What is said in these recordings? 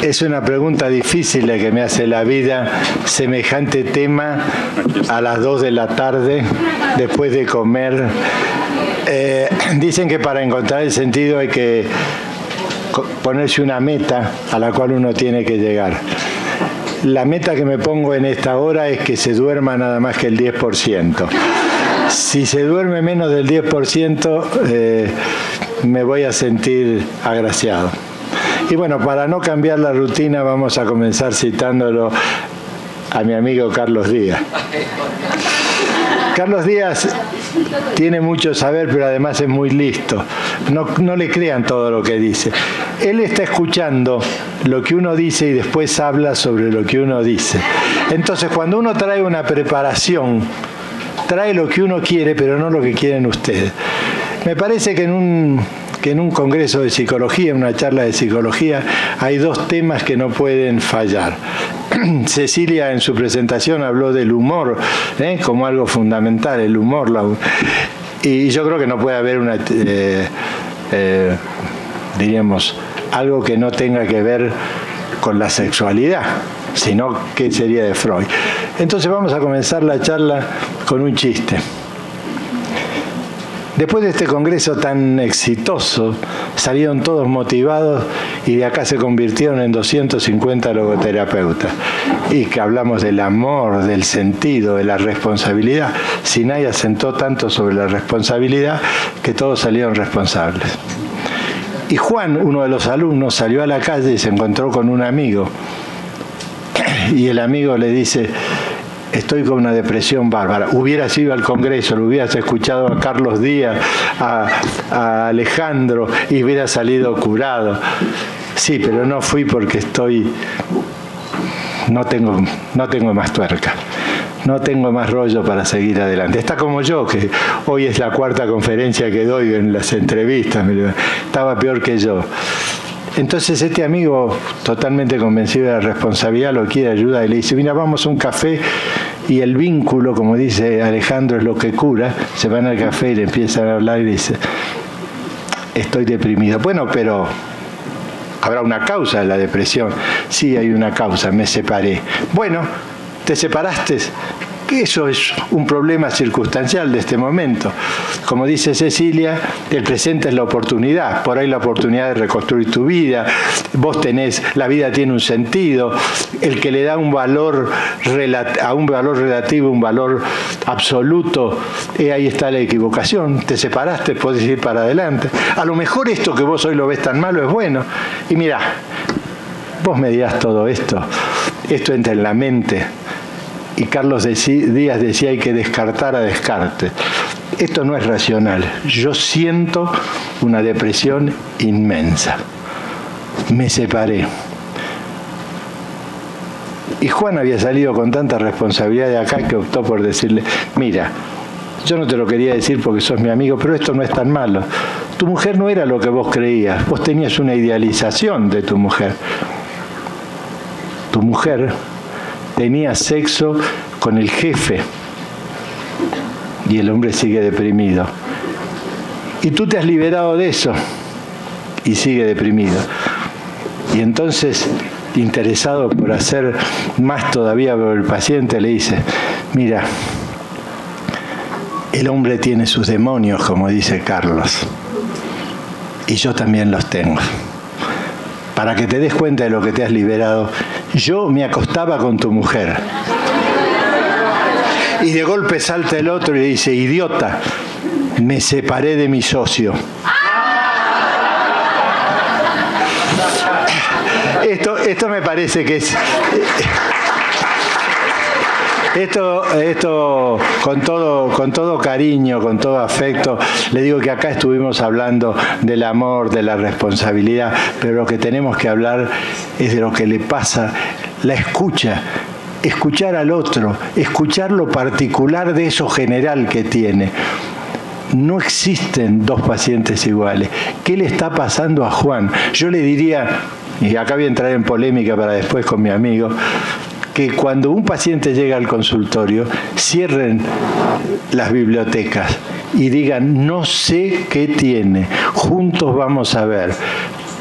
Es una pregunta difícil la que me hace la vida, semejante tema a las 2 de la tarde, después de comer. Dicen que para encontrar el sentido hay que ponerse una meta a la cual uno tiene que llegar. La meta que me pongo en esta hora es que se duerma nada más que el 10%. Si se duerme menos del 10%, me voy a sentir agraciado. Y bueno, para no cambiar la rutina, vamos a comenzar citándolo a mi amigo Carlos Díaz. Carlos Díaz tiene mucho saber, pero además es muy listo. No le crean todo lo que dice. Él está escuchando lo que uno dice y después habla sobre lo que uno dice. Entonces, cuando uno trae una preparación, trae lo que uno quiere, pero no lo que quieren ustedes. Me parece que en un congreso de psicología, en una charla de psicología, hay 2 temas que no pueden fallar. Cecilia en su presentación habló del humor, como algo fundamental, el humor. Y yo creo que no puede haber diríamos, algo que no tenga que ver con la sexualidad, sino que sería de Freud. Entonces vamos a comenzar la charla con un chiste. Después de este congreso tan exitoso, salieron todos motivados y de acá se convirtieron en 250 logoterapeutas. Y que hablamos del amor, del sentido, de la responsabilidad. Sinai asentó tanto sobre la responsabilidad que todos salieron responsables. Y Juan, uno de los alumnos, salió a la calle y se encontró con un amigo. Y el amigo le dice: estoy con una depresión bárbara. Hubieras ido al Congreso, lo hubieras escuchado a Carlos Díaz, a Alejandro, y hubieras salido curado. Sí, pero no fui porque no tengo más tuerca. No tengo más rollo para seguir adelante. Está como yo, que hoy es la 4ª conferencia que doy en las entrevistas. Estaba peor que yo. Entonces este amigo, totalmente convencido de la responsabilidad, lo quiere ayudar y le dice: mira, vamos a un café, y el vínculo, como dice Alejandro, es lo que cura. Se van al café y le empiezan a hablar y le dice: estoy deprimido. Bueno, pero ¿habrá una causa de la depresión? Sí, hay una causa, me separé. Bueno, ¿te separaste? Eso es un problema circunstancial de este momento. Como dice Cecilia, el presente es la oportunidad. Por ahí la oportunidad de reconstruir tu vida. Vos tenés, la vida tiene un sentido. El que le da un valor a un valor relativo, un valor absoluto, ahí está la equivocación. Te separaste, podés ir para adelante. A lo mejor esto que vos hoy lo ves tan malo es bueno. Y mirá, vos me dirás todo esto. Esto entra en la mente. Y Carlos Díaz decía: hay que descartar a Descartes. Esto no es racional. Yo siento una depresión inmensa. Me separé. Y Juan había salido con tanta responsabilidad de acá que optó por decirle: mira, yo no te lo quería decir porque sos mi amigo, pero esto no es tan malo. Tu mujer no era lo que vos creías. Vos tenías una idealización de tu mujer. Tu mujer tenía sexo con el jefe y el hombre sigue deprimido. Y tú te has liberado de eso y sigue deprimido. Y entonces, interesado por hacer más todavía por el paciente, le dice: mira, el hombre tiene sus demonios, como dice Carlos, y yo también los tengo. Para que te des cuenta de lo que te has liberado, yo me acostaba con tu mujer. Y de golpe salta el otro y le dice: idiota, me separé de mi socio. Esto me parece que es... Esto con todo cariño, con todo afecto, le digo que acá estuvimos hablando del amor, de la responsabilidad, pero lo que tenemos que hablar es de lo que le pasa, la escucha, escuchar al otro, escuchar lo particular de eso general que tiene. No existen 2 pacientes iguales. ¿Qué le está pasando a Juan? Yo le diría, y acá voy a entrar en polémica para después con mi amigo, que cuando un paciente llega al consultorio, cierren las bibliotecas y digan: no sé qué tiene, juntos vamos a ver.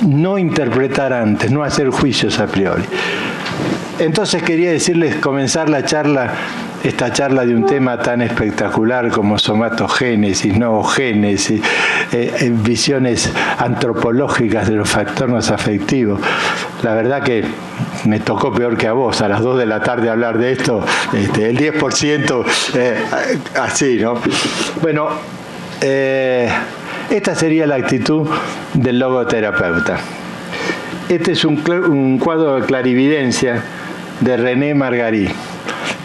no interpretar antes, no hacer juicios a priori. Entonces quería decirles, comenzar esta charla de un tema tan espectacular como somatogénesis, noogénesis, visiones antropológicas de los factores afectivos. La verdad que me tocó peor que a vos, a las 2 de la tarde hablar de esto, el 10% así, ¿no? Bueno, esta sería la actitud del logoterapeuta. Este es un cuadro de clarividencia de René Margarit.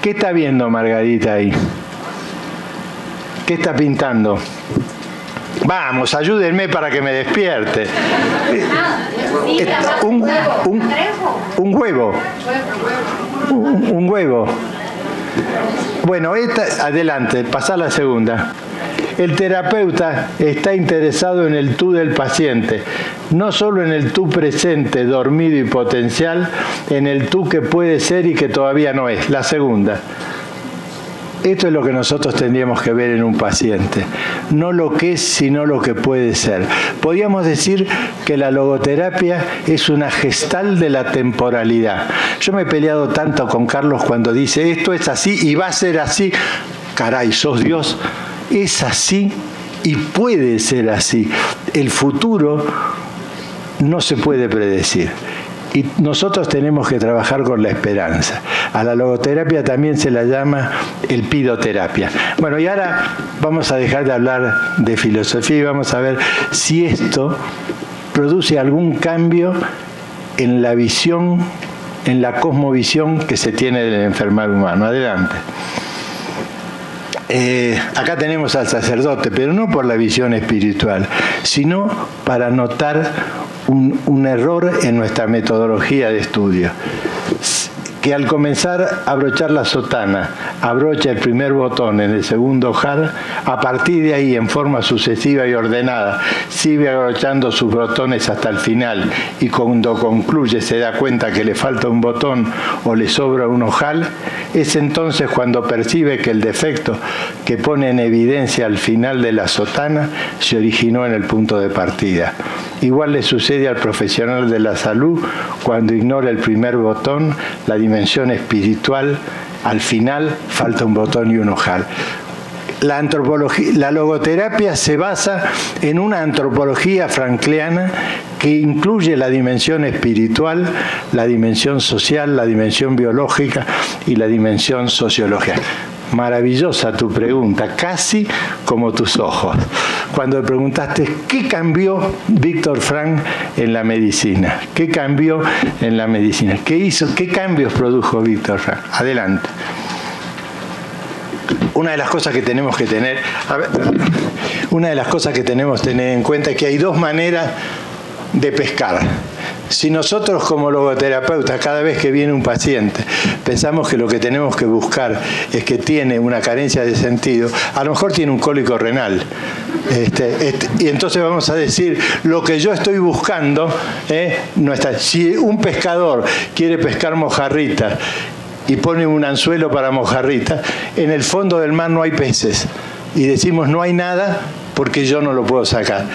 ¿Qué está viendo Margarita ahí? ¿Qué está pintando? Vamos, ayúdenme para que me despierte. Un huevo. Un huevo. Bueno, adelante, pasá a la segunda. El terapeuta está interesado en el tú del paciente, no solo en el tú presente, dormido y potencial, en el tú que puede ser y que todavía no es. La segunda. Esto es lo que nosotros tendríamos que ver en un paciente. No lo que es, sino lo que puede ser. Podríamos decir que la logoterapia es una gestal de la temporalidad. Yo me he peleado tanto con Carlos cuando dice esto es así y va a ser así. Caray, sos Dios. Es así y puede ser así. El futuro no se puede predecir. Y nosotros tenemos que trabajar con la esperanza. A la logoterapia también se la llama elpidoterapia. Bueno, y ahora vamos a dejar de hablar de filosofía y vamos a ver si esto produce algún cambio en la visión, en la cosmovisión que se tiene del enfermar humano. Adelante. Acá tenemos al sacerdote, pero no por la visión espiritual, sino para notar un error en nuestra metodología de estudio. Que al comenzar a abrochar la sotana, abrocha el primer botón en el segundo ojal, a partir de ahí, en forma sucesiva y ordenada, sigue abrochando sus botones hasta el final y cuando concluye se da cuenta que le falta un botón o le sobra un ojal, es entonces cuando percibe que el defecto que pone en evidencia al final de la sotana se originó en el punto de partida. Igual le sucede al profesional de la salud cuando ignora el primer botón, la dimensión espiritual, al final falta un botón y un ojal. La logoterapia se basa en una antropología frankliana que incluye la dimensión espiritual, la dimensión social, la dimensión biológica y la dimensión sociológica. Maravillosa tu pregunta, casi como tus ojos. Cuando le preguntaste, ¿qué cambió Víctor Frank en la medicina? ¿Qué cambió en la medicina? ¿Qué hizo? ¿Qué cambios produjo Víctor Frank? Adelante. Una de las cosas que tenemos que tener, tener en cuenta es que hay dos maneras de pescar. Si nosotros como logoterapeutas, cada vez que viene un paciente, pensamos que lo que tenemos que buscar es que tiene una carencia de sentido, a lo mejor tiene un cólico renal. Y entonces vamos a decir, lo que yo estoy buscando no está. Si un pescador quiere pescar mojarritas y pone un anzuelo para mojarritas, en el fondo del mar no hay peces. Y decimos, no hay nada porque yo no lo puedo sacar.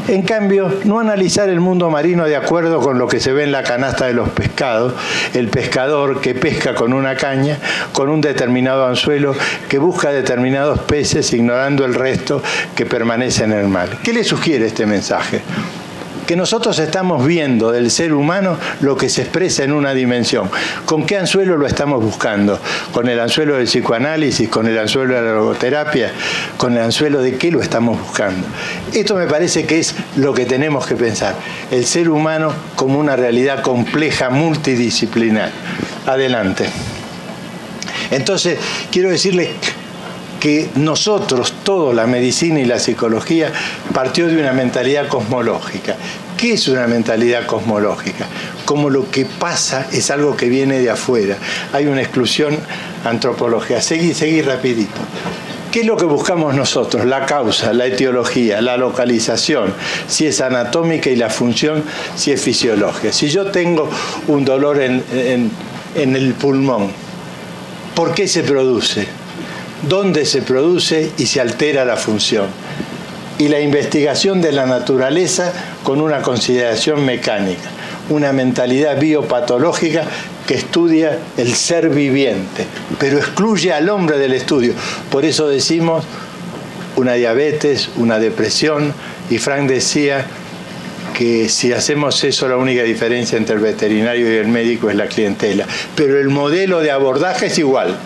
En cambio, no analizar el mundo marino de acuerdo con lo que se ve en la canasta de los pescados, el pescador que pesca con una caña, con un determinado anzuelo, que busca determinados peces, ignorando el resto que permanece en el mar. ¿Qué le sugiere este mensaje? Que nosotros estamos viendo del ser humano lo que se expresa en una dimensión. ¿Con qué anzuelo lo estamos buscando? ¿Con el anzuelo del psicoanálisis? ¿Con el anzuelo de la logoterapia? ¿Con el anzuelo de qué lo estamos buscando? Esto me parece que es lo que tenemos que pensar. El ser humano como una realidad compleja, multidisciplinar. Adelante. Entonces, quiero decirles que nosotros, toda la medicina y la psicología, partió de una mentalidad cosmológica. ¿Qué es una mentalidad cosmológica? Como lo que pasa es algo que viene de afuera. Hay una exclusión antropológica. Seguí rapidito. ¿Qué es lo que buscamos nosotros? La causa, la etiología, la localización, si es anatómica y la función, si es fisiológica. Si yo tengo un dolor en el pulmón, ¿por qué se produce? ¿Dónde se produce y se altera la función? y la investigación de la naturaleza con una consideración mecánica, una mentalidad biopatológica que estudia el ser viviente, pero excluye al hombre del estudio. Por eso decimos una diabetes, una depresión, y Frank decía que si hacemos eso, la única diferencia entre el veterinario y el médico es la clientela. Pero el modelo de abordaje es igual,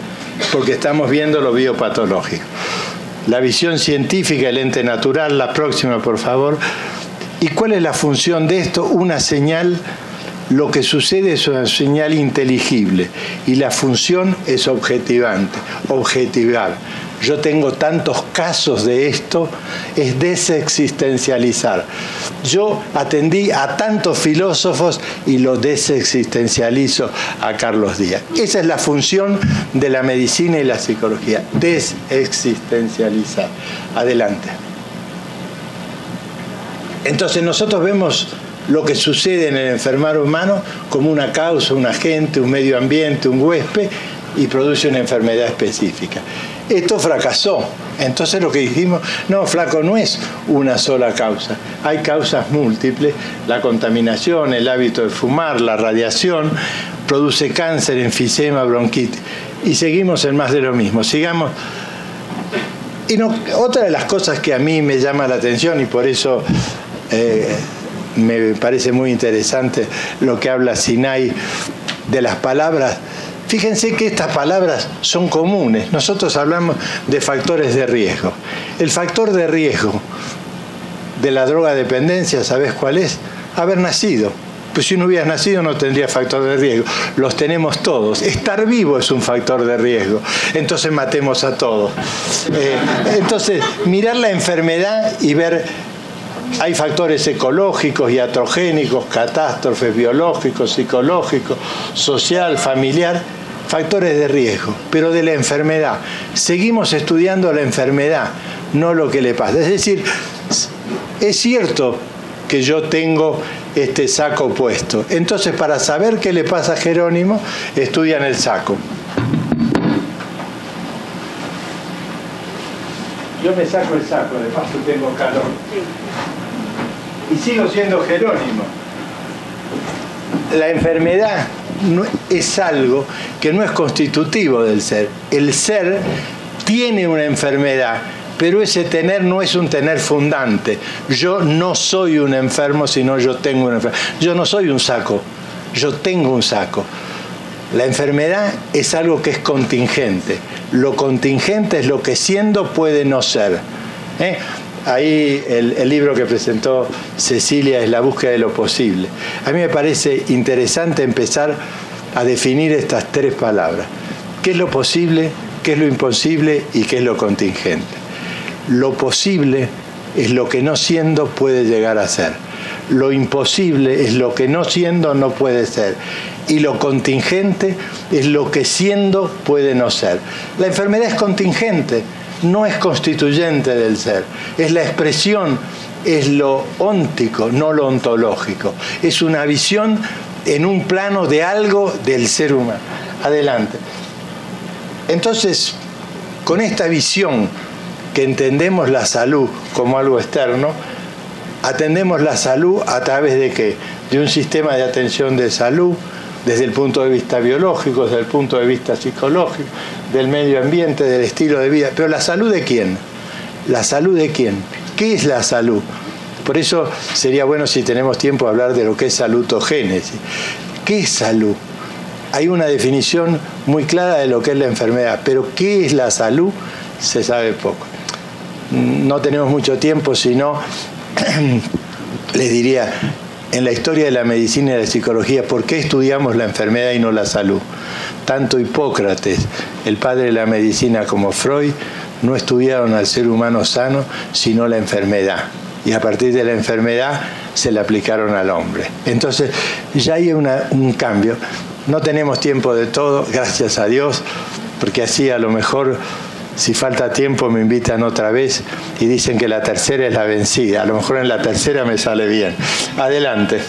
porque estamos viendo lo biopatológico. La visión científica, el ente natural, la próxima, por favor. ¿Y cuál es la función de esto? Una señal, lo que sucede es una señal inteligible, y la función es objetivante, objetivar. Yo tengo tantos casos de esto, es desexistencializar. Yo atendí a tantos filósofos y lo desexistencializo a Carlos Díaz. Esa es la función de la medicina y la psicología, desexistencializar. Adelante. Entonces nosotros vemos lo que sucede en el enfermar humano como una causa, un agente, un medio ambiente, un huésped, y produce una enfermedad específica. Esto fracasó. Entonces lo que dijimos, no, flaco, no es una sola causa. Hay causas múltiples. La contaminación, el hábito de fumar, la radiación, produce cáncer, enfisema, bronquitis. Y seguimos en más de lo mismo. Sigamos. Y no, otra de las cosas que a mí me llama la atención, y por eso me parece muy interesante lo que habla Sinai de las palabras. Fíjense que estas palabras son comunes. Nosotros hablamos de factores de riesgo. El factor de riesgo de la drogadependencia, ¿sabés cuál es? Haber nacido. Pues si no hubieras nacido no tendría factor de riesgo. Los tenemos todos. Estar vivo es un factor de riesgo. Entonces matemos a todos. Entonces, mirar la enfermedad y ver... Hay factores ecológicos, iatrogénicos, catástrofes biológicos, psicológicos, social, familiar, factores de riesgo, pero de la enfermedad. Seguimos estudiando la enfermedad, no lo que le pasa. Es decir, es cierto que yo tengo este saco puesto. Entonces, para saber qué le pasa a Jerónimo, estudian el saco. Yo me saco el saco, de paso tengo calor. Y sigo siendo Jerónimo. La enfermedad es algo que no es constitutivo del ser. El ser tiene una enfermedad, pero ese tener no es un tener fundante. Yo no soy un enfermo, sino yo tengo una enfermedad. Yo no soy un saco, yo tengo un saco. La enfermedad es algo que es contingente. Lo contingente es lo que siendo puede no ser. Ahí el libro que presentó Cecilia es La búsqueda de lo posible. A mí me parece interesante empezar a definir estas tres palabras. ¿Qué es lo posible? ¿Qué es lo imposible? ¿Y qué es lo contingente? Lo posible es lo que no siendo puede llegar a ser. Lo imposible es lo que no siendo no puede ser. Y lo contingente es lo que siendo puede no ser. La enfermedad es contingente, no es constituyente del ser. Es la expresión, es lo óntico, no lo ontológico. Es una visión en un plano de algo del ser humano. Adelante. Entonces, con esta visión que entendemos la salud como algo externo, atendemos la salud a través de ¿qué? De un sistema de atención de salud, desde el punto de vista biológico, desde el punto de vista psicológico, del medio ambiente, del estilo de vida. Pero ¿la salud de quién? ¿La salud de quién? ¿Qué es la salud? Por eso sería bueno, si tenemos tiempo, hablar de lo que es salutogénesis. ¿Qué es salud? Hay una definición muy clara de lo que es la enfermedad, pero ¿qué es la salud? Se sabe poco. No tenemos mucho tiempo, sino les diría, en la historia de la medicina y la psicología, ¿por qué estudiamos la enfermedad y no la salud? Tanto Hipócrates, el padre de la medicina, como Freud, no estudiaron al ser humano sano, sino la enfermedad. Y a partir de la enfermedad se la aplicaron al hombre. Entonces, ya hay un cambio. No tenemos tiempo de todo, gracias a Dios, porque así a lo mejor, si falta tiempo, me invitan otra vez y dicen que la tercera es la vencida. A lo mejor en la tercera me sale bien. Adelante.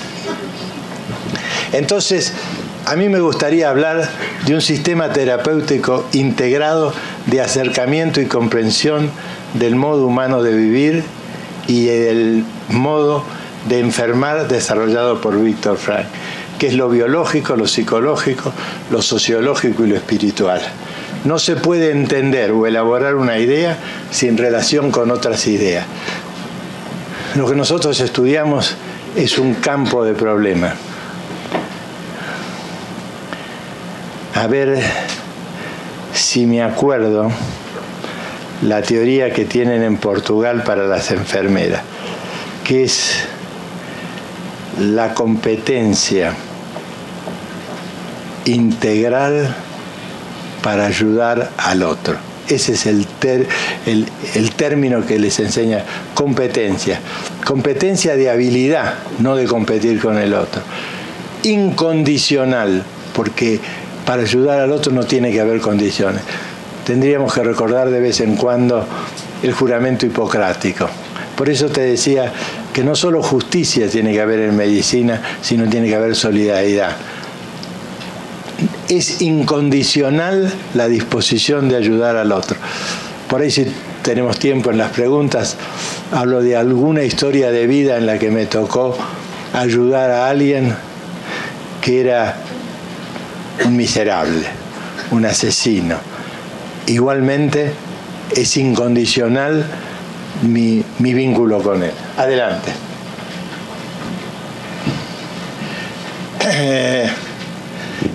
Entonces, a mí me gustaría hablar de un sistema terapéutico integrado de acercamiento y comprensión del modo humano de vivir y el modo de enfermar desarrollado por Viktor Frankl, que es lo biológico, lo psicológico, lo sociológico y lo espiritual. No se puede entender o elaborar una idea sin relación con otras ideas. Lo que nosotros estudiamos es un campo de problemas. A ver si me acuerdo la teoría que tienen en Portugal para las enfermeras, que es la competencia integral para ayudar al otro. Ese es el término que les enseña, competencia. Competencia de habilidad, no de competir con el otro. Incondicional, porque para ayudar al otro no tiene que haber condiciones. Tendríamos que recordar de vez en cuando el juramento hipocrático. Por eso te decía que no solo justicia tiene que haber en medicina, sino tiene que haber solidaridad. Es incondicional la disposición de ayudar al otro. Por ahí, si tenemos tiempo en las preguntas, hablo de alguna historia de vida en la que me tocó ayudar a alguien que era un miserable, un asesino. Igualmente es incondicional mi vínculo con él. Adelante.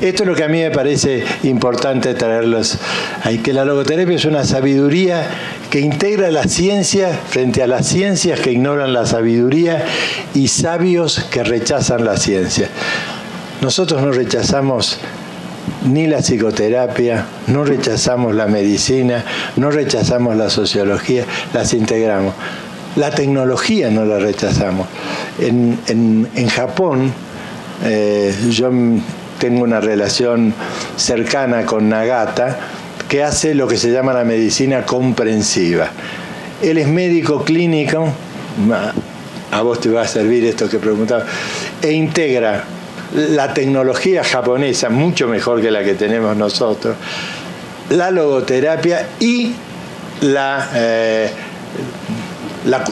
Esto es lo que a mí me parece importante traerlos ahí, que la logoterapia es una sabiduría que integra la ciencia frente a las ciencias que ignoran la sabiduría y sabios que rechazan la ciencia. Nosotros no rechazamos ni la psicoterapia, no rechazamos la medicina, no rechazamos la sociología, las integramos. La tecnología no la rechazamos. En Japón, yo tengo una relación cercana con Nagata, que hace lo que se llama la medicina comprensiva. Él es médico clínico, a vos te va a servir esto que preguntaba, e integra la tecnología japonesa, mucho mejor que la que tenemos nosotros, la logoterapia y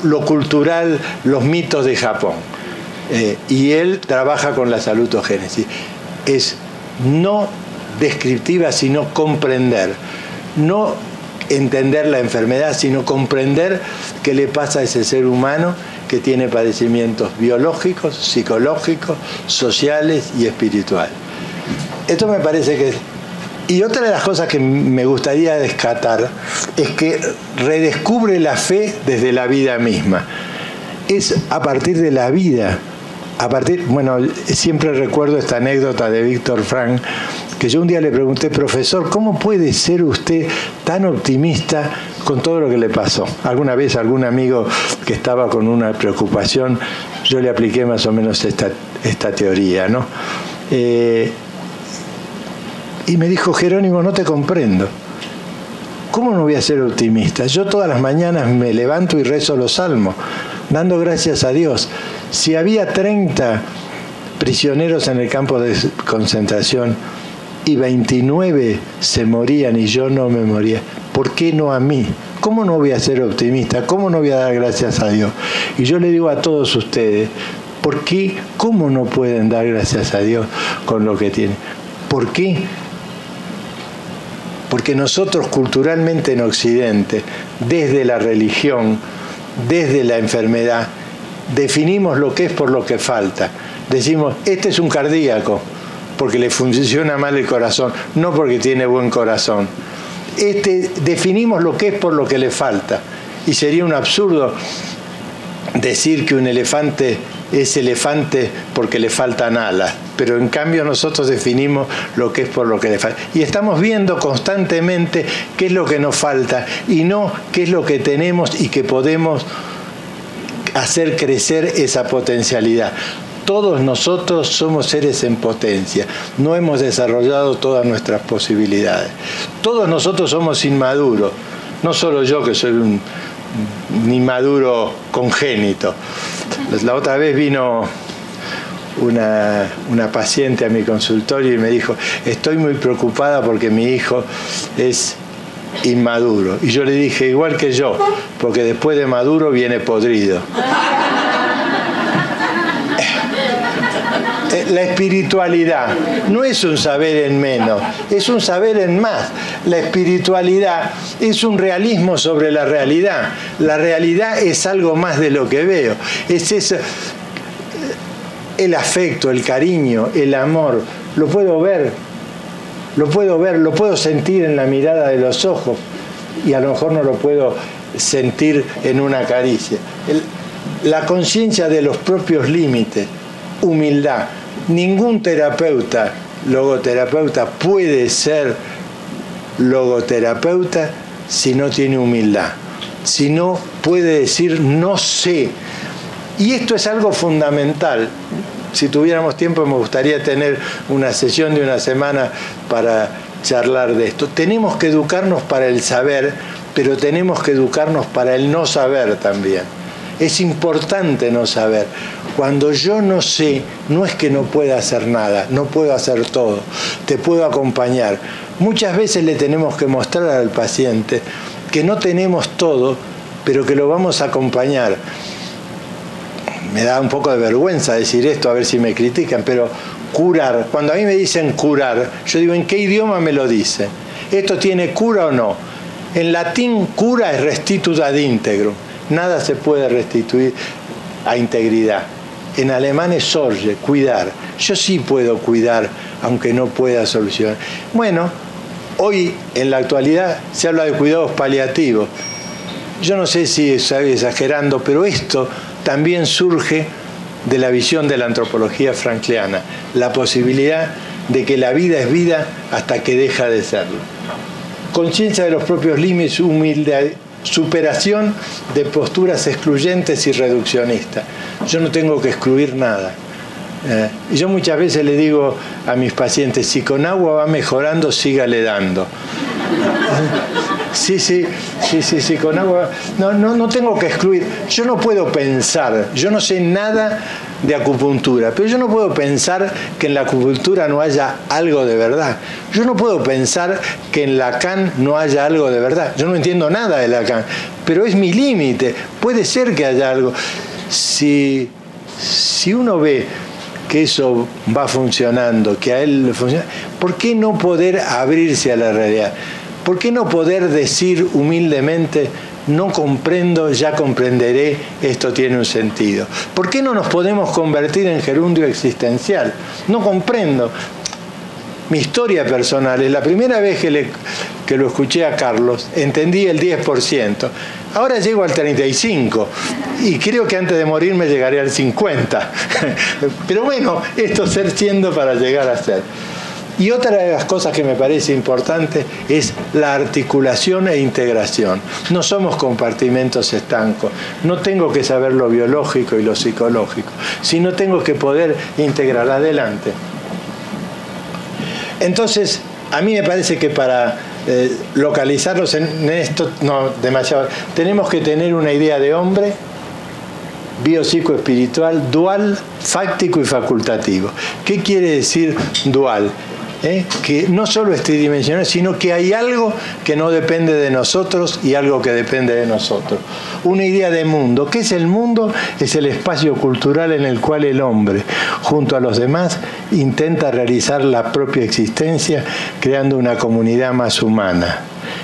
lo cultural, los mitos de Japón. Y él trabaja con la salutogénesis. Es no descriptiva, sino comprender. No entender la enfermedad, sino comprender qué le pasa a ese ser humano que tiene padecimientos biológicos, psicológicos, sociales y espirituales. Esto me parece que... Y otra de las cosas que me gustaría rescatar es que redescubre la fe desde la vida misma. Es a partir de la vida. Bueno, siempre recuerdo esta anécdota de Viktor Frankl, que yo un día le pregunté, profesor, ¿cómo puede ser usted tan optimista con todo lo que le pasó? Alguna vez algún amigo que estaba con una preocupación, yo le apliqué más o menos esta teoría, ¿no? Y me dijo, Jerónimo, no te comprendo. ¿Cómo no voy a ser optimista? Yo todas las mañanas me levanto y rezo los salmos, dando gracias a Dios. Si había 30 prisioneros en el campo de concentración y 29 se morían y yo no me moría, ¿por qué no a mí? ¿Cómo no voy a ser optimista? ¿Cómo no voy a dar gracias a Dios? Y yo le digo a todos ustedes, ¿por qué? ¿Cómo no pueden dar gracias a Dios con lo que tienen? ¿Por qué? Porque nosotros culturalmente en Occidente, desde la religión, desde la enfermedad, definimos lo que es por lo que falta. Decimos, este es un cardíaco, porque le funciona mal el corazón, no porque tiene buen corazón. Definimos lo que es por lo que le falta. Y sería un absurdo decir que un elefante es elefante porque le faltan alas, pero en cambio nosotros definimos lo que es por lo que le falta. Y estamos viendo constantemente qué es lo que nos falta y no qué es lo que tenemos y que podemos hacer crecer esa potencialidad. Todos nosotros somos seres en potencia, no hemos desarrollado todas nuestras posibilidades. Todos nosotros somos inmaduros, no solo yo que soy un inmaduro congénito. La otra vez vino una paciente a mi consultorio y me dijo, estoy muy preocupada porque mi hijo es inmaduro. Y yo le dije, igual que yo, porque después de maduro viene podrido. La espiritualidad no es un saber en menos, es un saber en más. La espiritualidad es un realismo sobre la realidad. La realidad es algo más de lo que veo. Es eso, el afecto, el cariño, el amor. Lo puedo ver, lo puedo sentir en la mirada de los ojos y a lo mejor no lo puedo sentir en una caricia. La conciencia de los propios límites, humildad. Ningún terapeuta, logoterapeuta, puede ser logoterapeuta si no tiene humildad, si no puede decir no sé. Y esto es algo fundamental. Si tuviéramos tiempo me gustaría tener una sesión de una semana para charlar de esto. Tenemos que educarnos para el saber, pero tenemos que educarnos para el no saber también. Es importante no saber. Cuando yo no sé, no es que no pueda hacer nada, no puedo hacer todo, te puedo acompañar. Muchas veces le tenemos que mostrar al paciente que no tenemos todo, pero que lo vamos a acompañar. Me da un poco de vergüenza decir esto, a ver si me critican, pero curar, cuando a mí me dicen curar, yo digo, ¿en qué idioma me lo dicen? ¿Esto tiene cura o no? En latín, cura es restitut ad integrum. Nada se puede restituir a integridad. En alemán es sorge, cuidar. Yo sí puedo cuidar, aunque no pueda solucionar. Bueno, hoy en la actualidad se habla de cuidados paliativos. Yo no sé si estoy exagerando, pero esto también surge de la visión de la antropología frankliana. La posibilidad de que la vida es vida hasta que deja de serlo. Conciencia de los propios límites, humildad, superación de posturas excluyentes y reduccionistas. Yo no tengo que excluir nada. Yo muchas veces le digo a mis pacientes, si con agua va mejorando, sígale dando. Sí, con agua. No tengo que excluir. Yo no puedo pensar, yo no sé nada de acupuntura, pero yo no puedo pensar que en la acupuntura no haya algo de verdad. Yo no puedo pensar que en Lacan no haya algo de verdad. Yo no entiendo nada de Lacan, pero es mi límite. Puede ser que haya algo. Si uno ve que eso va funcionando, que a él funciona, ¿por qué no poder abrirse a la realidad? ¿Por qué no poder decir humildemente, no comprendo, ya comprenderé, esto tiene un sentido? ¿Por qué no nos podemos convertir en gerundio existencial? No comprendo. Mi historia personal es la primera vez que lo escuché a Carlos, entendí el 10%. Ahora llego al 35% y creo que antes de morirme llegaré al 50%. Pero bueno, esto ser siendo para llegar a ser. Y otra de las cosas que me parece importante es la articulación e integración. No somos compartimentos estancos. No tengo que saber lo biológico y lo psicológico, sino tengo que poder integrar adelante. Entonces, a mí me parece que para localizarlos en esto, no demasiado, tenemos que tener una idea de hombre, biopsicoespiritual, dual, fáctico y facultativo. ¿Qué quiere decir dual? Que no solo es tridimensional, sino que hay algo que no depende de nosotros y algo que depende de nosotros. Una idea de mundo. ¿Qué es el mundo? Es el espacio cultural en el cual el hombre, junto a los demás, intenta realizar la propia existencia, creando una comunidad más humana,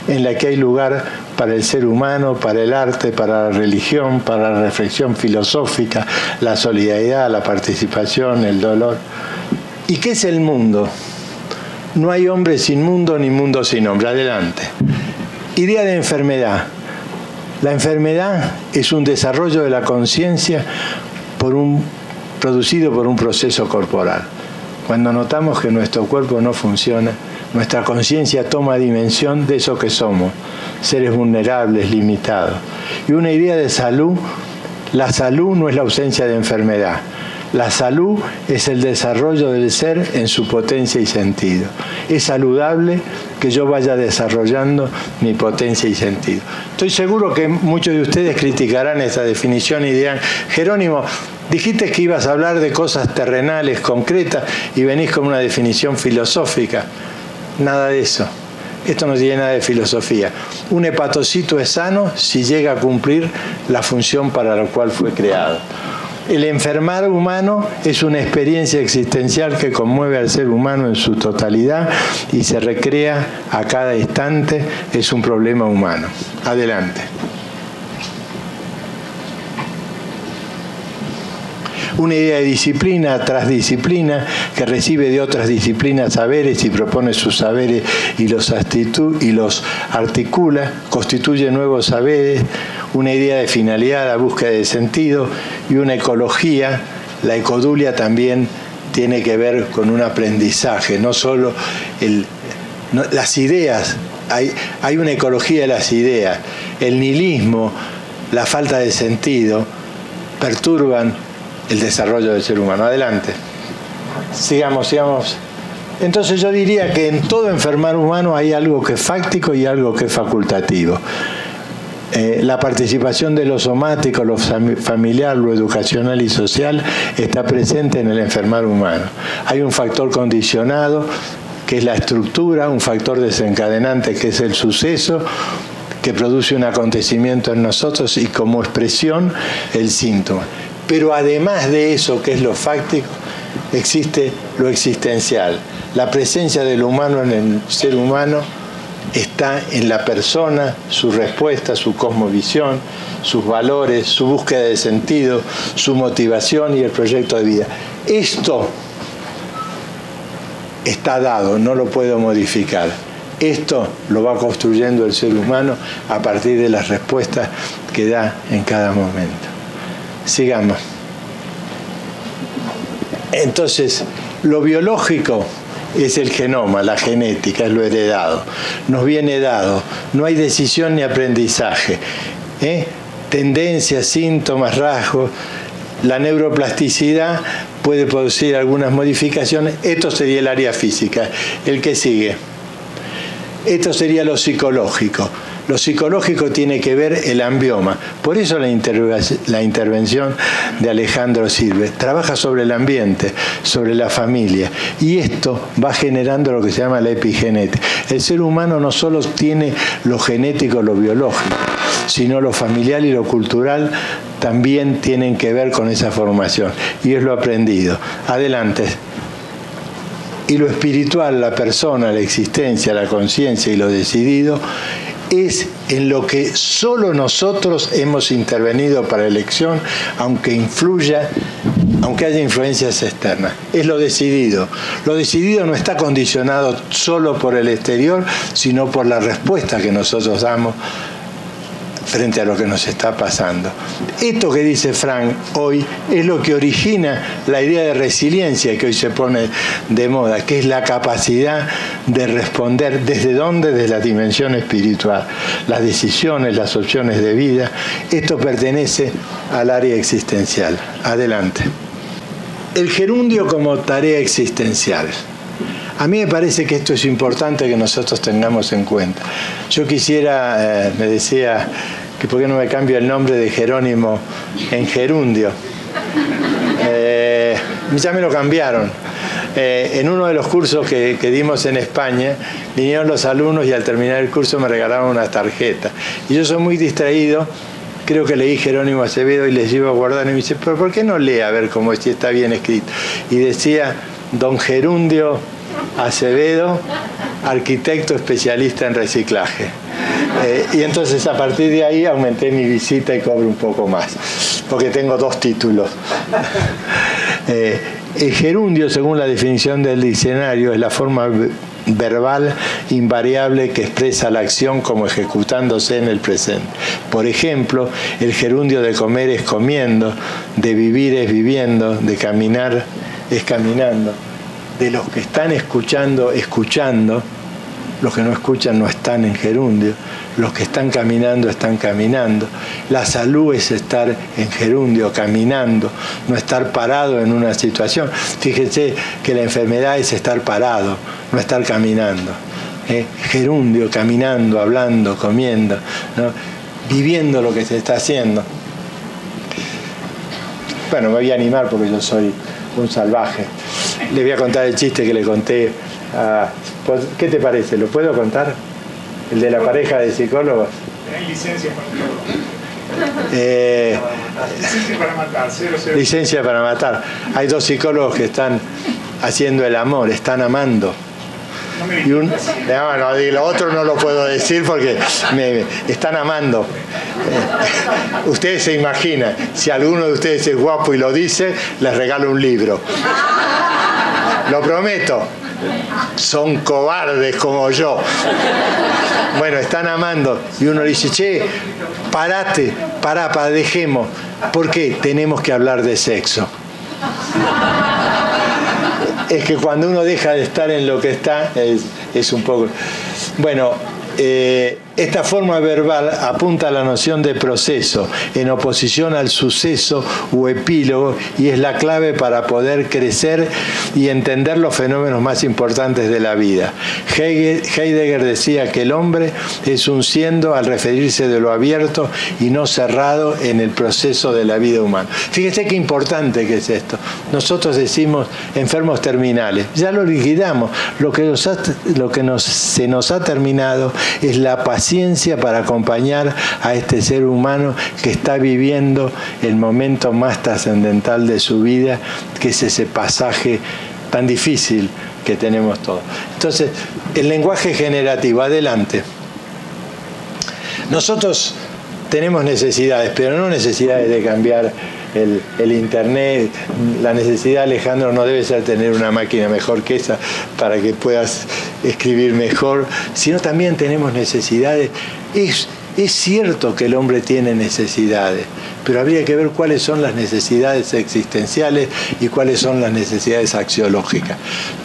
en la que hay lugar para el ser humano, para el arte, para la religión, para la reflexión filosófica, la solidaridad, la participación, el dolor. ¿Y qué es el mundo? No hay hombre sin mundo ni mundo sin hombre. Adelante. Idea de enfermedad. La enfermedad es un desarrollo de la conciencia producido por un proceso corporal. Cuando notamos que nuestro cuerpo no funciona, nuestra conciencia toma dimensión de eso que somos, seres vulnerables, limitados. Y una idea de salud, la salud no es la ausencia de enfermedad. La salud es el desarrollo del ser en su potencia y sentido. Es saludable que yo vaya desarrollando mi potencia y sentido. Estoy seguro que muchos de ustedes criticarán esa definición y dirán, Jerónimo, dijiste que ibas a hablar de cosas terrenales, concretas, y venís con una definición filosófica. Nada de eso. Esto no tiene nada de filosofía. Un hepatocito es sano si llega a cumplir la función para la cual fue creado. El enfermar humano es una experiencia existencial que conmueve al ser humano en su totalidad y se recrea a cada instante. Es un problema humano. Adelante. Una idea de disciplina tras disciplina que recibe de otras disciplinas saberes y propone sus saberes y los articula, constituye nuevos saberes, una idea de finalidad, la búsqueda de sentido y una ecología. La ecodulia también tiene que ver con un aprendizaje, no solo las ideas, hay una ecología de las ideas. El nihilismo, la falta de sentido, perturban el desarrollo del ser humano. Adelante. Sigamos. Entonces yo diría que en todo enfermar humano hay algo que es fáctico y algo que es facultativo. La participación de lo somático, lo familiar, lo educacional y social está presente en el enfermar humano. Hay un factor condicionado, que es la estructura, un factor desencadenante, que es el suceso, que produce un acontecimiento en nosotros, y como expresión, el síntoma. Pero además de eso, que es lo fáctico, existe lo existencial. La presencia del humano en el ser humano está en la persona, su respuesta, su cosmovisión, sus valores, su búsqueda de sentido, su motivación y el proyecto de vida. Esto está dado, no lo puedo modificar. Esto lo va construyendo el ser humano a partir de las respuestas que da en cada momento. Sigamos. Entonces, lo biológico es el genoma, la genética, es lo heredado. Nos viene dado. No hay decisión ni aprendizaje. Tendencias, síntomas, rasgos. La neuroplasticidad puede producir algunas modificaciones. Esto sería el área física. El que sigue. Esto sería lo psicológico. Lo psicológico tiene que ver el ambioma. Por eso la intervención de Alejandro sirve. Trabaja sobre el ambiente, sobre la familia. Y esto va generando lo que se llama la epigenética. El ser humano no solo tiene lo genético, lo biológico, sino lo familiar y lo cultural también tienen que ver con esa formación. Y es lo aprendido. Adelante. Y lo espiritual, la persona, la existencia, la conciencia y lo decidido, es en lo que solo nosotros hemos intervenido para elección, aunque haya influencias externas. Es lo decidido. Lo decidido no está condicionado solo por el exterior, sino por la respuesta que nosotros damos frente a lo que nos está pasando. Esto que dice Frank hoy es lo que origina la idea de resiliencia que hoy se pone de moda, que es la capacidad de responder. ¿Desde dónde? Desde la dimensión espiritual. Las decisiones, las opciones de vida, esto pertenece al área existencial. Adelante. El gerundio como tarea existencial. A mí me parece que esto es importante que nosotros tengamos en cuenta. Yo quisiera, me decía, que por qué no me cambio el nombre de Jerónimo en gerundio. Ya me lo cambiaron. En uno de los cursos que dimos en España, vinieron los alumnos y al terminar el curso me regalaron una tarjeta. Y yo soy muy distraído, creo que leí Jerónimo Acevedo y les llevo a guardar. Y me dice, ¿pero por qué no lee a ver cómo si está bien escrito? Y decía, don Gerundio Acevedo, arquitecto especialista en reciclaje. Y entonces a partir de ahí aumenté mi visita y cobro un poco más, porque tengo 2 títulos. El gerundio, según la definición del diccionario, es la forma verbal invariable que expresa la acción como ejecutándose en el presente. Por ejemplo, el gerundio de comer es comiendo, de vivir es viviendo, de caminar es caminando. De los que están escuchando, escuchando. Los que no escuchan no están en gerundio. Los que están caminando, están caminando. La salud es estar en gerundio, caminando, no estar parado en una situación. Fíjense que la enfermedad es estar parado, no estar caminando. Gerundio, caminando, hablando, comiendo, ¿no? Viviendo lo que se está haciendo. Bueno, me voy a animar porque yo soy un salvaje. Les voy a contar el chiste que le conté a... ¿Qué te parece? ¿Lo puedo contar? El de la pareja de psicólogos. Tenés licencia para todo. Licencia para matar, 00. Licencia para matar. Hay 2 psicólogos que están haciendo el amor, están amando. Y lo otro no lo puedo decir porque me están amando. Ustedes se imaginan, si alguno de ustedes es guapo y lo dice, les regalo un libro. Lo prometo. Son cobardes como yo. Bueno, están amando. Y uno dice, che, pará, dejemos. ¿Por qué? Tenemos que hablar de sexo. Es que cuando uno deja de estar en lo que está, es un poco... Bueno, esta forma verbal apunta a la noción de proceso, en oposición al suceso o epílogo, y es la clave para poder crecer y entender los fenómenos más importantes de la vida. Heidegger decía que el hombre es un siendo al referirse de lo abierto y no cerrado en el proceso de la vida humana. Fíjese qué importante que es esto. Nosotros decimos enfermos terminales, ya lo liquidamos. Lo que se nos ha terminado es la paciencia para acompañar a este ser humano que está viviendo el momento más trascendental de su vida, que es ese pasaje tan difícil que tenemos todos. Entonces, el lenguaje generativo, adelante. Nosotros tenemos necesidades, pero no necesidades de cambiar el internet. La necesidad, Alejandro, no debe ser tener una máquina mejor que esa para que puedas escribir mejor, sino también tenemos necesidades. Es cierto que el hombre tiene necesidades, pero habría que ver cuáles son las necesidades existenciales y cuáles son las necesidades axiológicas.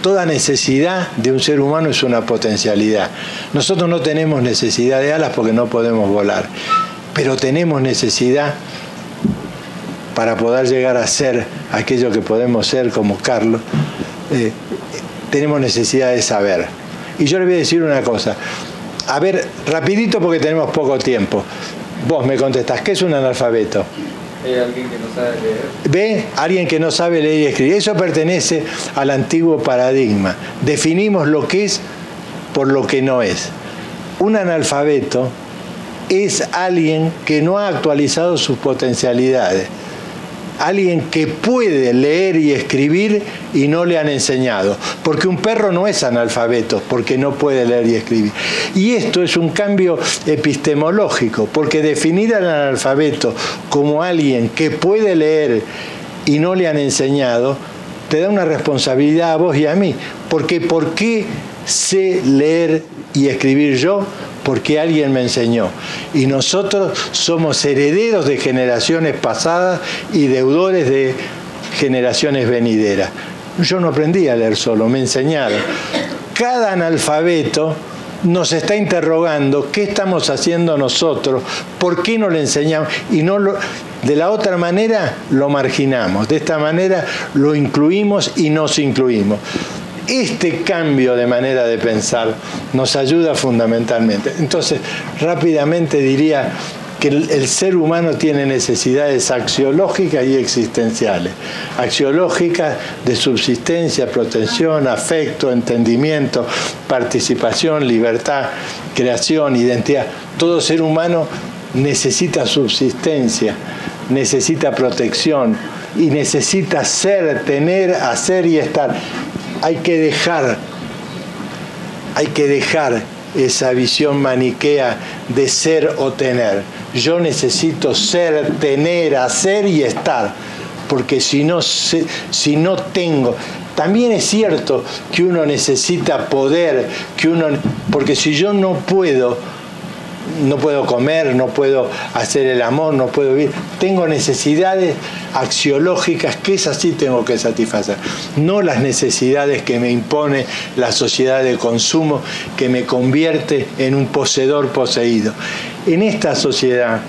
Toda necesidad de un ser humano es una potencialidad. Nosotros no tenemos necesidad de alas porque no podemos volar, pero tenemos necesidad para poder llegar a ser aquello que podemos ser como Carlos. Tenemos necesidad de saber. Y yo le voy a decir una cosa. A ver, rapidito porque tenemos poco tiempo. Vos me contestás, ¿qué es un analfabeto? Alguien que no sabe leer. ¿Ve? Alguien que no sabe leer y escribir. Eso pertenece al antiguo paradigma. Definimos lo que es por lo que no es. Un analfabeto es alguien que no ha actualizado sus potencialidades. Alguien que puede leer y escribir y no le han enseñado. Porque un perro no es analfabeto, porque no puede leer y escribir. Y esto es un cambio epistemológico, porque definir al analfabeto como alguien que puede leer y no le han enseñado, te da una responsabilidad a vos y a mí. Porque ¿por qué sé leer y escribir yo? Porque alguien me enseñó. Y nosotros somos herederos de generaciones pasadas y deudores de generaciones venideras. Yo no aprendí a leer solo, me enseñaron. Cada analfabeto nos está interrogando qué estamos haciendo nosotros, por qué no le enseñamos, y no lo, de la otra manera lo marginamos, de esta manera lo incluimos y nos incluimos. Este cambio de manera de pensar nos ayuda fundamentalmente. Entonces, rápidamente diría que el ser humano tiene necesidades axiológicas y existenciales. Axiológicas de subsistencia, protección, afecto, entendimiento, participación, libertad, creación, identidad. Todo ser humano necesita subsistencia, necesita protección y necesita ser, tener, hacer y estar. Hay que dejar esa visión maniquea de ser o tener. Yo necesito ser, tener, hacer y estar, porque si no tengo... También es cierto que uno necesita poder, porque si yo no puedo comer, no puedo hacer el amor, no puedo vivir. Tengo necesidades axiológicas que esas sí tengo que satisfacer. No las necesidades que me impone la sociedad de consumo, que me convierte en un poseedor poseído. En esta sociedad,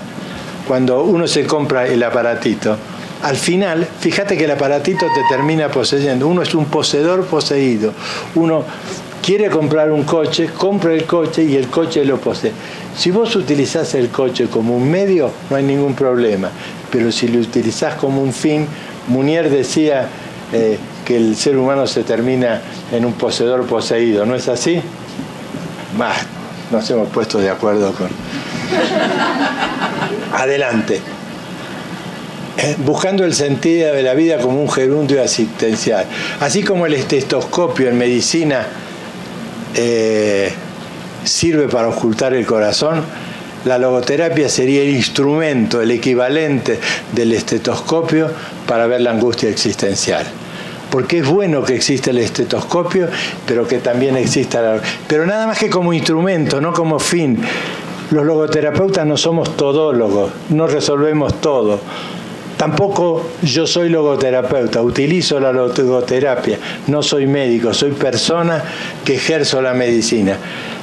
cuando uno se compra el aparatito, al final, fíjate que el aparatito te termina poseyendo. Uno es un poseedor poseído. Uno quiere comprar un coche, compra el coche y el coche lo posee. Si vos utilizás el coche como un medio, no hay ningún problema. Pero si lo utilizás como un fin, Munier decía que el ser humano se termina en un poseedor poseído. ¿No es así? nos hemos puesto de acuerdo con... Adelante. Buscando el sentido de la vida como un gerundio asistencial. Así como el estetoscopio en medicina sirve para ocultar el corazón, la logoterapia sería el instrumento, el equivalente del estetoscopio para ver la angustia existencial. Porque es bueno que exista el estetoscopio, pero que también exista pero nada más que como instrumento, no como fin. Los logoterapeutas no somos todólogos, no resolvemos todo. Tampoco yo soy logoterapeuta, utilizo la logoterapia, no soy médico, soy persona que ejerzo la medicina.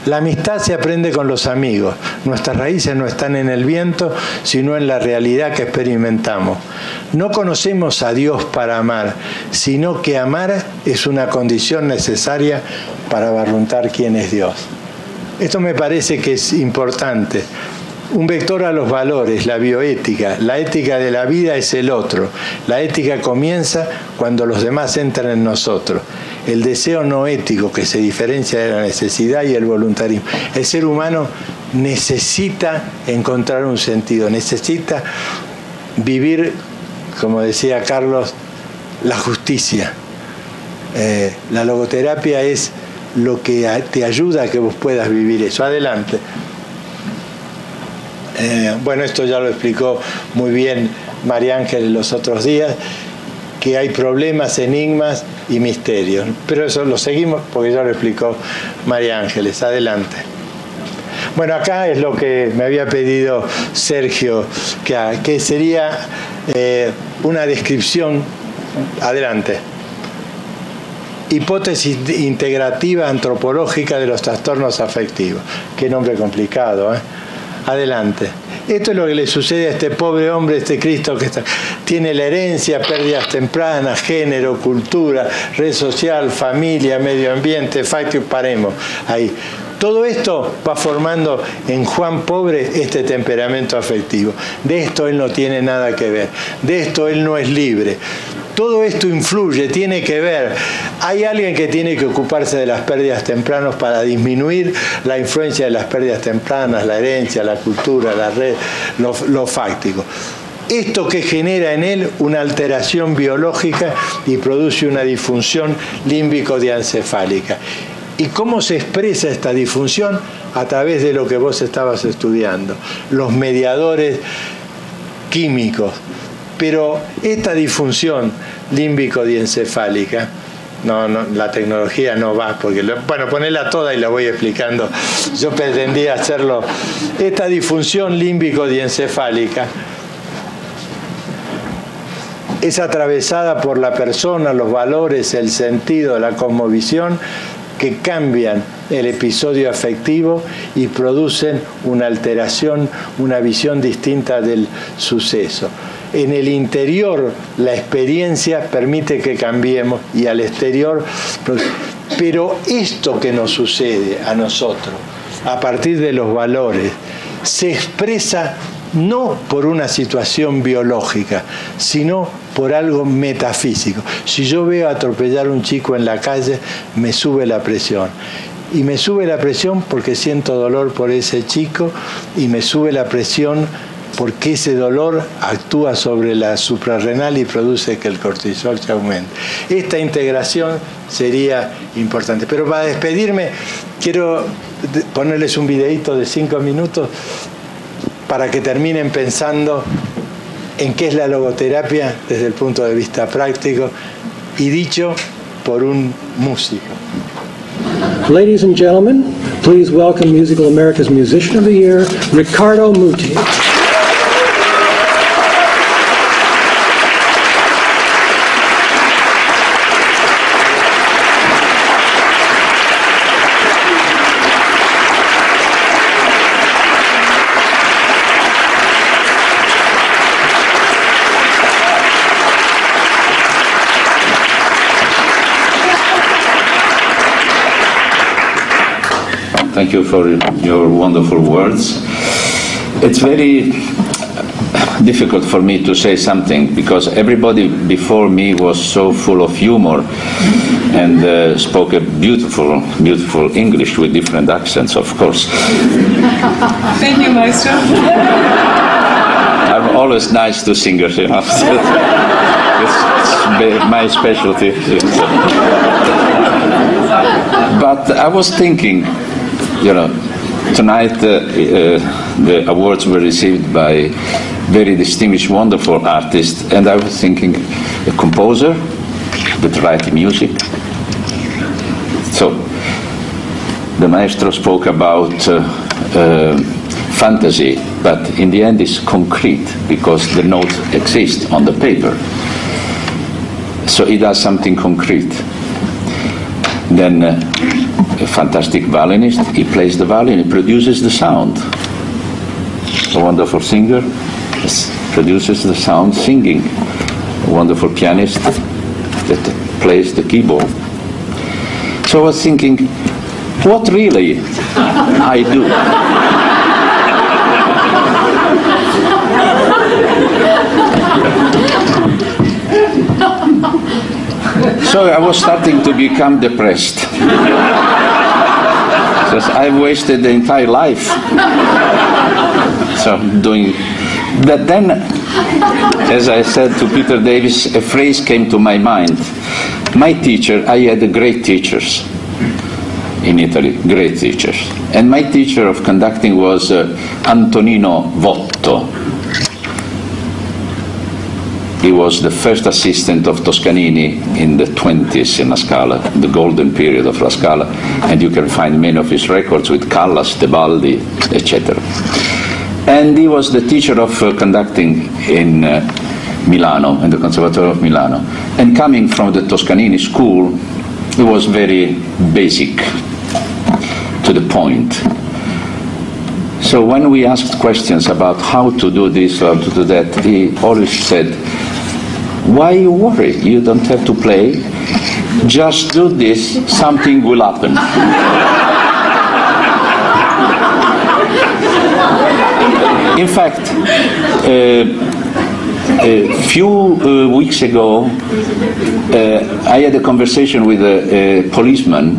La amistad se aprende con los amigos. Nuestras raíces no están en el viento, sino en la realidad que experimentamos. No conocemos a Dios para amar, sino que amar es una condición necesaria para barruntar quién es Dios. Esto me parece que es importante. Un vector a los valores, la bioética. La ética de la vida es el otro. La ética comienza cuando los demás entran en nosotros. El deseo no ético que se diferencia de la necesidad y el voluntarismo. El ser humano necesita encontrar un sentido, necesita vivir, como decía Carlos, la justicia. La logoterapia es lo que te ayuda a que vos puedas vivir eso. Adelante. Bueno, esto ya lo explicó muy bien María Ángeles los otros días, que hay problemas, enigmas y misterios. Pero eso lo seguimos porque ya lo explicó María Ángeles. Adelante. Bueno, acá es lo que me había pedido Sergio, que sería una descripción. Adelante. Hipótesis integrativa antropológica de los trastornos afectivos. Qué nombre complicado, ¿eh? Adelante. Esto es lo que le sucede a este pobre hombre, este Cristo que tiene la herencia, pérdidas tempranas, género, cultura, red social, familia, medio ambiente, facto, paremos ahí. Todo esto va formando en Juan pobre este temperamento afectivo. De esto él no tiene nada que ver. De esto él no es libre. Todo esto influye, tiene que ver. Hay alguien que tiene que ocuparse de las pérdidas tempranas para disminuir la influencia de las pérdidas tempranas, la herencia, la cultura, la red, lo fáctico. Esto que genera en él una alteración biológica y produce una disfunción límbico-diencefálica. ¿Y cómo se expresa esta disfunción? A través de lo que vos estabas estudiando, los mediadores químicos. Pero esta disfunción límbico-diencefálica, no, la tecnología no va, porque, bueno, ponela toda y la voy explicando. Yo pretendía hacerlo. Esta disfunción límbico-diencefálica es atravesada por la persona, los valores, el sentido, la cosmovisión, que cambian el episodio afectivo y producen una alteración, una visión distinta del suceso. En el interior la experiencia permite que cambiemos y al exterior, pero esto que nos sucede a nosotros a partir de los valores se expresa no por una situación biológica, sino por algo metafísico. Si yo veo atropellar a un chico en la calle, me sube la presión. Y me sube la presión porque siento dolor por ese chico, y me sube la presión porque ese dolor actúa sobre la suprarrenal y produce que el cortisol se aumente. Esta integración sería importante. Pero para despedirme, quiero ponerles un videíto de 5 minutos para que terminen pensando en qué es la logoterapia desde el punto de vista práctico y dicho por un músico. Ladies and gentlemen, please welcome Musical America's Musician of the Year, Ricardo Muti. Thank you for your wonderful words. It's very difficult for me to say something because everybody before me was so full of humor and spoke a beautiful, beautiful English with different accents, of course. Thank you, Maestro. I'm always nice to singers, you know. It's my specialty. But I was thinking, you know, tonight the awards were received by very distinguished, wonderful artists, and I was thinking, a composer that writes music. So, the maestro spoke about fantasy, but in the end it's concrete because the notes exist on the paper. So he does something concrete. Then a fantastic violinist, he plays the violin, he produces the sound. A wonderful singer produces the sound singing. A wonderful pianist that plays the keyboard. So I was thinking, what really I do? So I was starting to become depressed. Because I've wasted the entire life. So doing that. Then, as I said to Peter Davis, a phrase came to my mind. My teacher, I had great teachers in Italy, great teachers. And my teacher of conducting was Antonino Votto. He was the first assistant of Toscanini in the 20s in La Scala, the golden period of La Scala, and you can find many of his records with Callas, Tebaldi, etc. And he was the teacher of conducting in Milano, in the Conservatorio of Milano. And coming from the Toscanini school, he was very basic, to the point. So when we asked questions about how to do this or how to do that, he always said, why you worry? You don't have to play. Just do this, something will happen. In fact, a few weeks ago, I had a conversation with a policeman.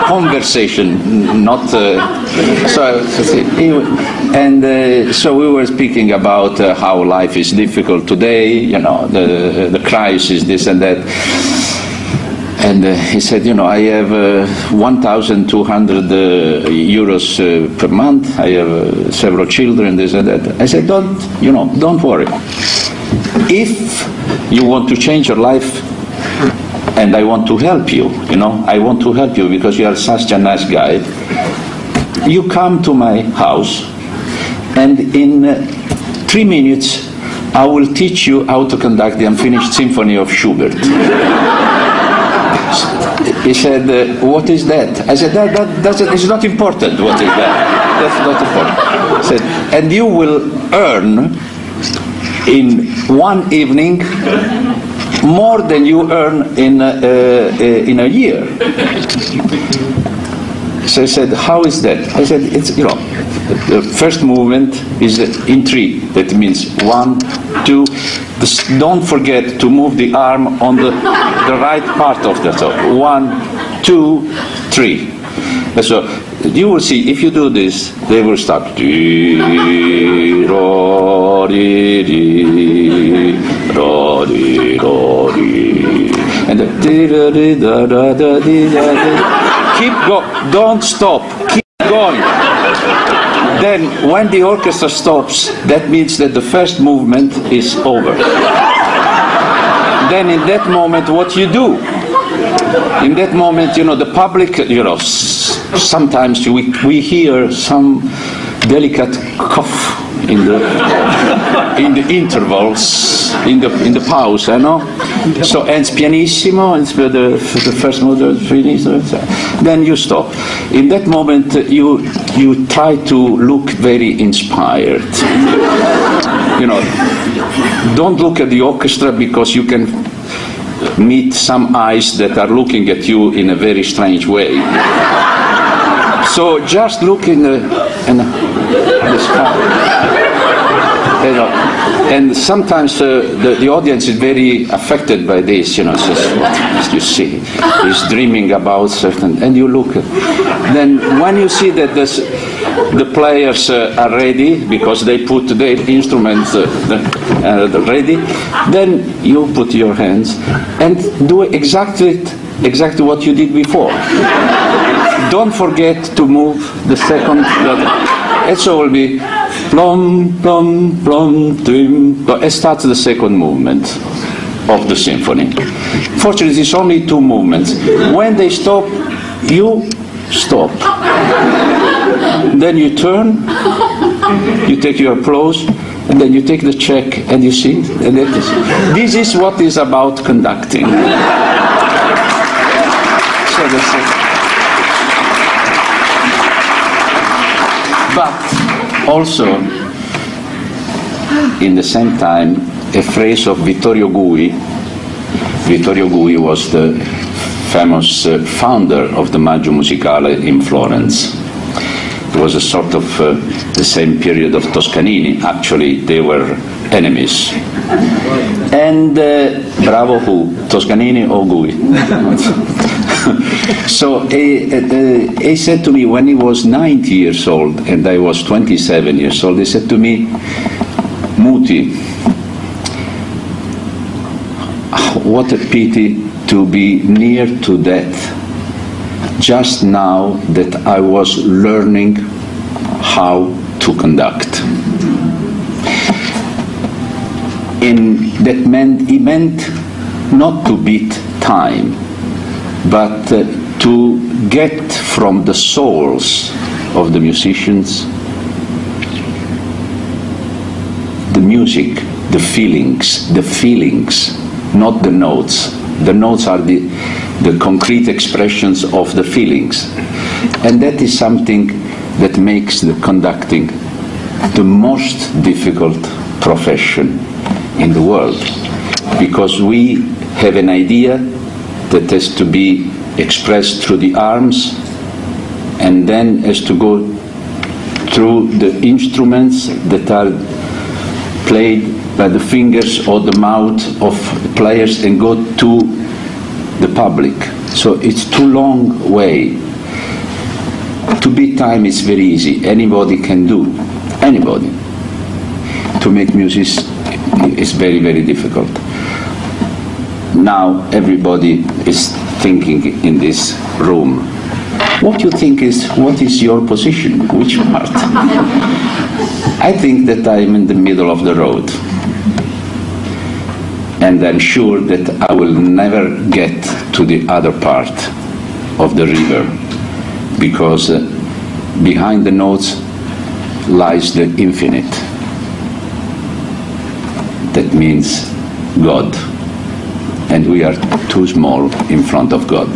Conversation, not so we were speaking about how life is difficult today, you know, the crisis, this and that. And he said, you know, I have 1,200 euros per month. I have several children, this and that. I said, don't worry. If you want to change your life, and I want to help you, you know, I want to help you because you are such a nice guy. You come to my house, and in 3 minutes, I will teach you how to conduct the Unfinished Symphony of Schubert. He said, what is that? I said, it's not important, what is that? That's not important. He said, and you will earn in one evening more than you earn in a year. So I said, how is that? I said, it's, you know, the first movement is in 3. That means 1, 2. Don't forget to move the arm on the right part of the top. 1, 2, 3. And so you will see, if you do this, they will start. And keep going, don't stop, keep going. Then when the orchestra stops, that means that the first movement is over. Then in that moment, what you do? In that moment, you know, the public, you know, sometimes we hear some delicate cough in the intervals, in the pause, you know. So ends pianissimo, and the first movement finissimo. Then you stop. In that moment, you try to look very inspired. You know, don't look at the orchestra because you can meet some eyes that are looking at you in a very strange way. So just look in and the sky. You know, and sometimes the audience is very affected by this, you know, says, what you see? He's dreaming about certain, and you look. Then when you see that the players are ready, because they put their instruments ready, then you put your hands and do exactly what you did before. Don't forget to move the second. And so it will be plum, plum, plum, tim. It starts the second movement of the symphony. Fortunately, it's only 2 movements. When they stop, you stop. Then you turn, you take your applause, and then you take the check and you sing. And this is what is about conducting. So that's it. But also, in the same time, a phrase of Vittorio Gui. Vittorio Gui was the famous founder of the Maggio Musicale in Florence. It was a sort of the same period of Toscanini. Actually, they were enemies. And bravo who? Toscanini or Gui? So he said to me when he was 90 years old and I was 27 years old, he said to me, Muti, what a pity to be near to death just now that I was learning how to conduct. And that meant, he meant not to beat time, but to get from the souls of the musicians the music, the feelings, not the notes. The notes are the concrete expressions of the feelings. And that is something that makes the conducting the most difficult profession in the world, because we have an idea that has to be expressed through the arms and then has to go through the instruments that are played by the fingers or the mouth of players and go to the public. So it's too long way. To beat time is very easy. Anybody can do. Anybody. To make music is very, very difficult. Now everybody is thinking in this room, what you think is, what is your position? Which part? I think that I'm in the middle of the road. And I'm sure that I will never get to the other part of the river, because behind the notes lies the infinite. That means God. And we are too small in front of God.